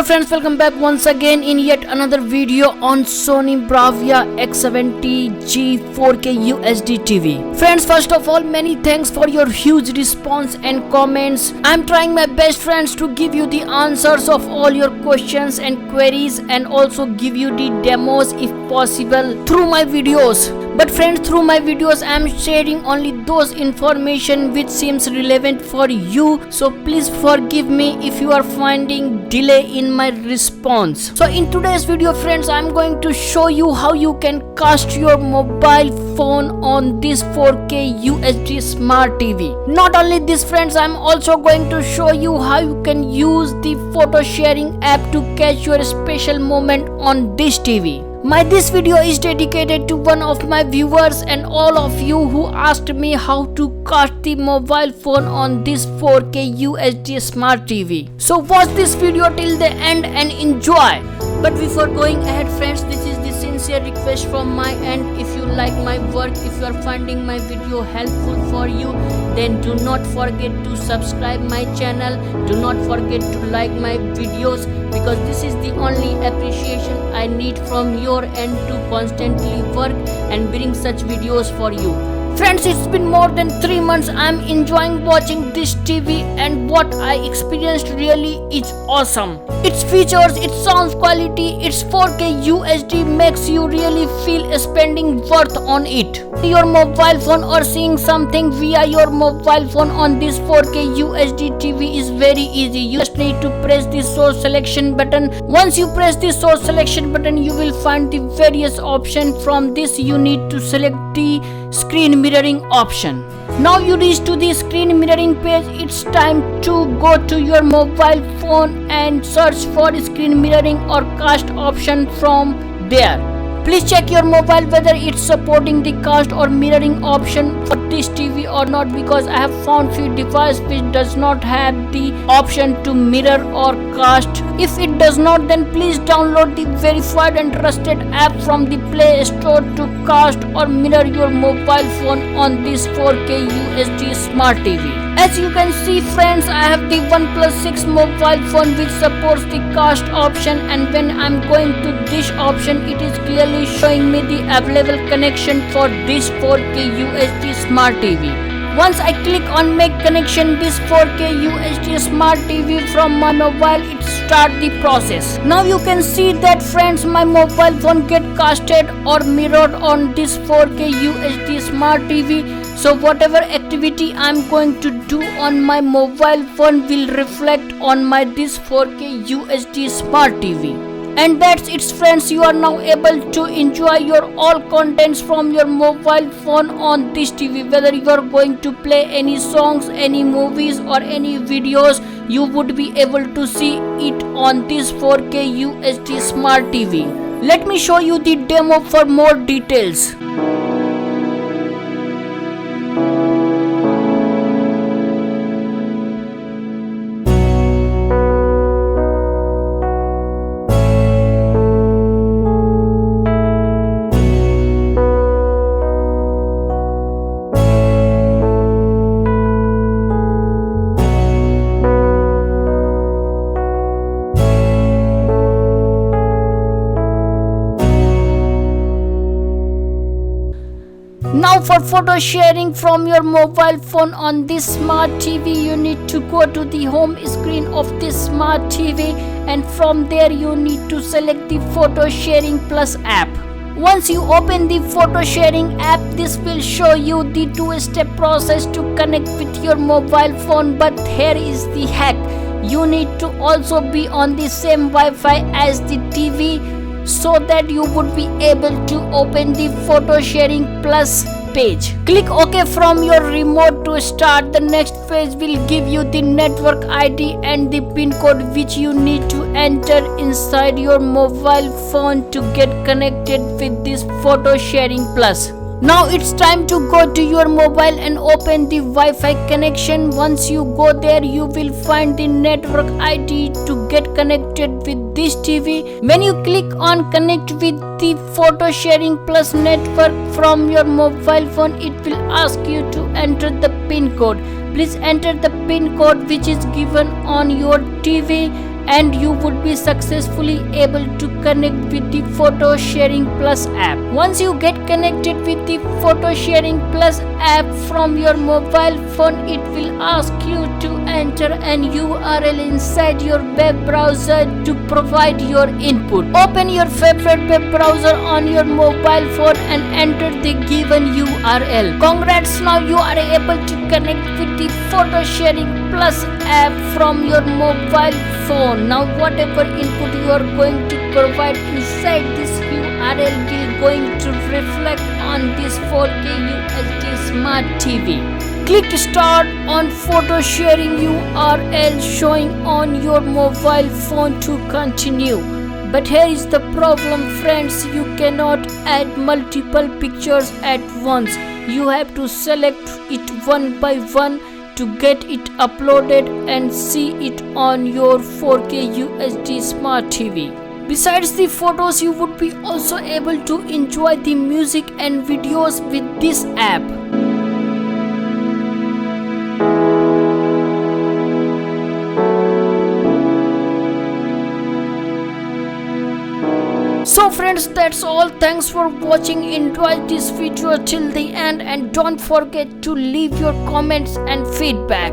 Hello friends, welcome back once again in yet another video on Sony Bravia X70G 4K UHD TV. Friends, first of all, many thanks for your huge response and comments. I'm trying my best, friends, to give you the answers of all your questions and queries and also give you the demos if possible through my videos. But friends, through my videos I am sharing only those information which seems relevant for you, so please forgive me if you are finding delay in my response. So in today's video, friends, I am going to show you how you can cast your mobile phone on this 4K UHD smart TV. Not only this, friends, I am also going to show you how you can use the photo sharing app to catch your special moment on this TV. This video is dedicated to one of my viewers and all of you who asked me how to cast the mobile phone on this 4K UHD smart TV. So watch this video till the end and enjoy. But before going ahead, friends, this is the sincere request from my end. If you like my work, if you are finding my video helpful for you, then do not forget to subscribe my channel. Do not forget to like my videos, because this is the only appreciation I need from your end to constantly work and bring such videos for you. Friends, it's been more than 3 months I'm enjoying watching this TV, and what I experienced really is awesome. Its features, its sound quality, its 4K UHD makes you really feel spending worth on it. Your mobile phone or seeing something via your mobile phone on this 4K UHD TV is very easy. You just need to press the source selection button. Once you press the source selection button, you will find the various options. From this, you need to select the screen mirroring option. Now you reach to the screen mirroring page. It's time to go to your mobile phone and search for screen mirroring or cast option from there. Please check your mobile whether it's supporting the cast or mirroring option for this TV or not, because I have found few devices which does not have the option to mirror or cast. If it does not, then please download the verified and trusted app from the Play Store to cast or mirror your mobile phone on this 4K UHD smart TV. As you can see, friends, I have the OnePlus 6 mobile phone which supports the cast option, and when I'm going to this option, it is clearly showing me the available connection for this 4K UHD smart TV. Once I click on make connection this 4K UHD smart TV from my mobile, it start the process. Now you can see that, friends, my mobile phone get casted or mirrored on this 4K UHD smart TV. So whatever activity I'm going to do on my mobile phone will reflect on my this 4K UHD smart TV. And that's it, friends. You are now able to enjoy your all contents from your mobile phone on this TV. Whether you are going to play any songs, any movies or any videos, you would be able to see it on this 4K UHD smart TV. Let me show you the demo for more details. Now for photo sharing from your mobile phone on this smart TV, you need to go to the home screen of this smart TV, and from there you need to select the photo sharing plus app. Once you open the photo sharing app, this will show you the two-step process to connect with your mobile phone, but here is the hack. You need to also be on the same Wi-Fi as the TV, so that you would be able to open the photo sharing plus page. Click OK from your remote to start. The next page will give you the network ID and the PIN code which you need to enter inside your mobile phone to get connected with this photo sharing plus. Now it's time to go to your mobile and open the Wi-Fi connection. Once you go there, you will find the network ID to get connected with this TV. When you click on connect with the photo sharing plus network from your mobile phone, it will ask you to enter the PIN code. Please enter the PIN code which is given on your TV and you would be successfully able to connect with the Photo Sharing Plus app. Once you get connected with the Photo Sharing Plus app from your mobile phone, it will ask you to enter an URL inside your web browser to provide your input. Open your favorite web browser on your mobile phone and enter the given URL. Congrats, now you are able to connect with the Photo Sharing Plus app from your mobile phone. Now whatever input you are going to provide inside this URL will going to reflect on this 4K UHD Smart TV. Click start on photo sharing URL showing on your mobile phone to continue. But here is the problem, friends, you cannot add multiple pictures at once. You have to select it one by one to get it uploaded and see it on your 4K UHD Smart TV. Besides the photos, you would be also able to enjoy the music and videos with this app. So friends, that's all. Thanks for watching. Enjoy this video till the end and don't forget to leave your comments and feedback.